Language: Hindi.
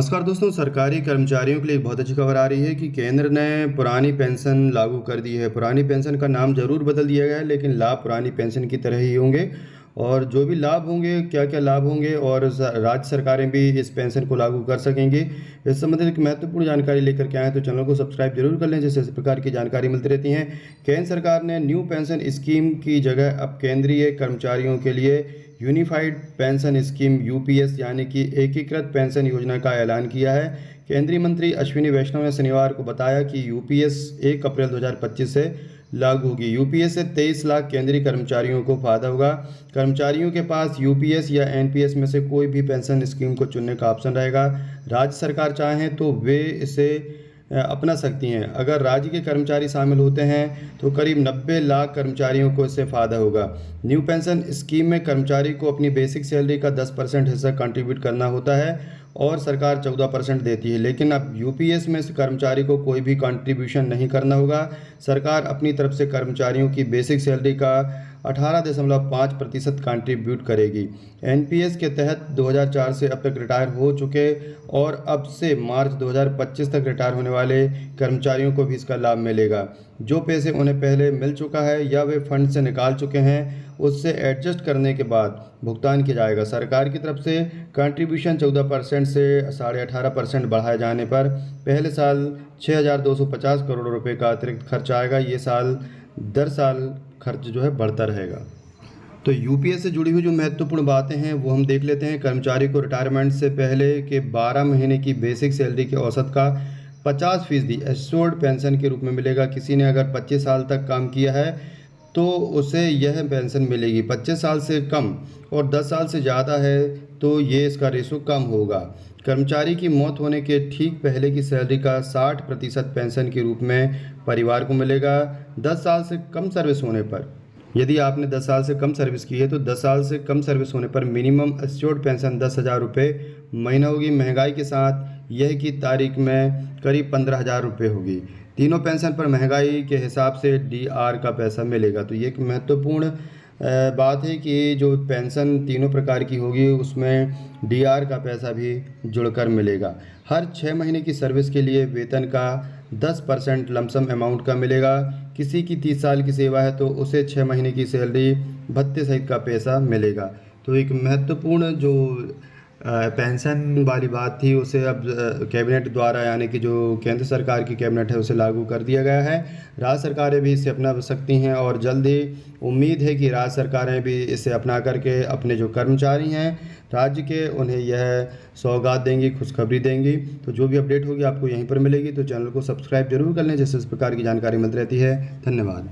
नमस्कार दोस्तों, सरकारी कर्मचारियों के लिए एक बहुत अच्छी खबर आ रही है कि केंद्र ने पुरानी पेंशन लागू कर दी है। पुरानी पेंशन का नाम ज़रूर बदल दिया गया है, लेकिन लाभ पुरानी पेंशन की तरह ही होंगे। और जो भी लाभ होंगे, क्या-क्या लाभ होंगे और राज्य सरकारें भी इस पेंशन को लागू कर सकेंगे। इस संबंधित एक महत्वपूर्ण जानकारी लेकर के आए हैं, तो चैनल को सब्सक्राइब जरूर कर लें, जिससे इस प्रकार की जानकारी मिलती रहती हैं। केंद्र सरकार ने न्यू पेंशन स्कीम की जगह अब केंद्रीय कर्मचारियों के लिए यूनिफाइड पेंशन स्कीम यूपीएस यानी कि एकीकृत पेंशन योजना का ऐलान किया है। केंद्रीय मंत्री अश्विनी वैष्णव ने शनिवार को बताया कि यूपीएस 1 अप्रैल 2025 से लागू होगी। यूपीएस से 23 लाख केंद्रीय कर्मचारियों को फायदा होगा। कर्मचारियों के पास यूपीएस या एनपीएस में से कोई भी पेंशन स्कीम को चुनने का ऑप्शन रहेगा। राज्य सरकार चाहें तो वे इसे अपना सकती हैं। अगर राज्य के कर्मचारी शामिल होते हैं तो करीब 90 लाख कर्मचारियों को इससे फ़ायदा होगा। न्यू पेंशन स्कीम में कर्मचारी को अपनी बेसिक सैलरी का 10% हिस्सा कंट्रीब्यूट करना होता है और सरकार 14% देती है। लेकिन अब यूपीएस में से कर्मचारी को कोई भी कंट्रीब्यूशन नहीं करना होगा। सरकार अपनी तरफ से कर्मचारियों की बेसिक सैलरी का 18.5% कंट्रीब्यूट करेगी। एनपीएस के तहत 2004 से अब तक रिटायर हो चुके और अब से मार्च 2025 तक रिटायर होने वाले कर्मचारियों को भी इसका लाभ मिलेगा। जो पैसे उन्हें पहले मिल चुका है या वे फंड से निकाल चुके हैं, उससे एडजस्ट करने के बाद भुगतान किया जाएगा। सरकार की तरफ से कंट्रीब्यूशन 14% से 18.5% बढ़ाए जाने पर पहले साल 6,250 करोड़ रुपए का अतिरिक्त खर्च आएगा। ये साल दर साल खर्च जो है बढ़ता रहेगा। तो यूपीएस से जुड़ी हुई जो महत्वपूर्ण बातें हैं वो हम देख लेते हैं। कर्मचारी को रिटायरमेंट से पहले के 12 महीने की बेसिक सैलरी के औसत का 50% एश्योर्ड पेंशन के रूप में मिलेगा। किसी ने अगर 25 साल तक काम किया है तो उसे यह पेंशन मिलेगी। 25 साल से कम और 10 साल से ज़्यादा है तो ये इसका रेशो कम होगा। कर्मचारी की मौत होने के ठीक पहले की सैलरी का 60% पेंशन के रूप में परिवार को मिलेगा। 10 साल से कम सर्विस होने पर, यदि आपने 10 साल से कम सर्विस की है तो 10 साल से कम सर्विस होने पर मिनिमम एश्योर्ड पेंशन 10,000 रुपये महीना होगी। महंगाई के साथ यह की तारीख में करीब 15,000 रुपये होगी। तीनों पेंशन पर महंगाई के हिसाब से डीआर का पैसा मिलेगा। तो ये एक महत्वपूर्ण बात है कि जो पेंशन तीनों प्रकार की होगी उसमें डीआर का पैसा भी जुड़कर मिलेगा। हर 6 महीने की सर्विस के लिए वेतन का 10% लमसम अमाउंट का मिलेगा। किसी की 30 साल की सेवा है तो उसे 6 महीने की सैलरी भत्ते सहित का पैसा मिलेगा। तो एक महत्वपूर्ण जो पेंशन वाली बात थी उसे अब कैबिनेट द्वारा यानी कि जो केंद्र सरकार की कैबिनेट है उसे लागू कर दिया गया है। राज्य सरकारें भी इसे अपना सकती हैं और जल्द ही उम्मीद है कि राज्य सरकारें भी इसे अपना करके अपने जो कर्मचारी हैं राज्य के उन्हें यह सौगात देंगी, खुशखबरी देंगी। तो जो भी अपडेट होगी आपको यहीं पर मिलेगी। तो चैनल को सब्सक्राइब जरूर कर लें, जिससे इस प्रकार की जानकारी मिलती रहती है। धन्यवाद।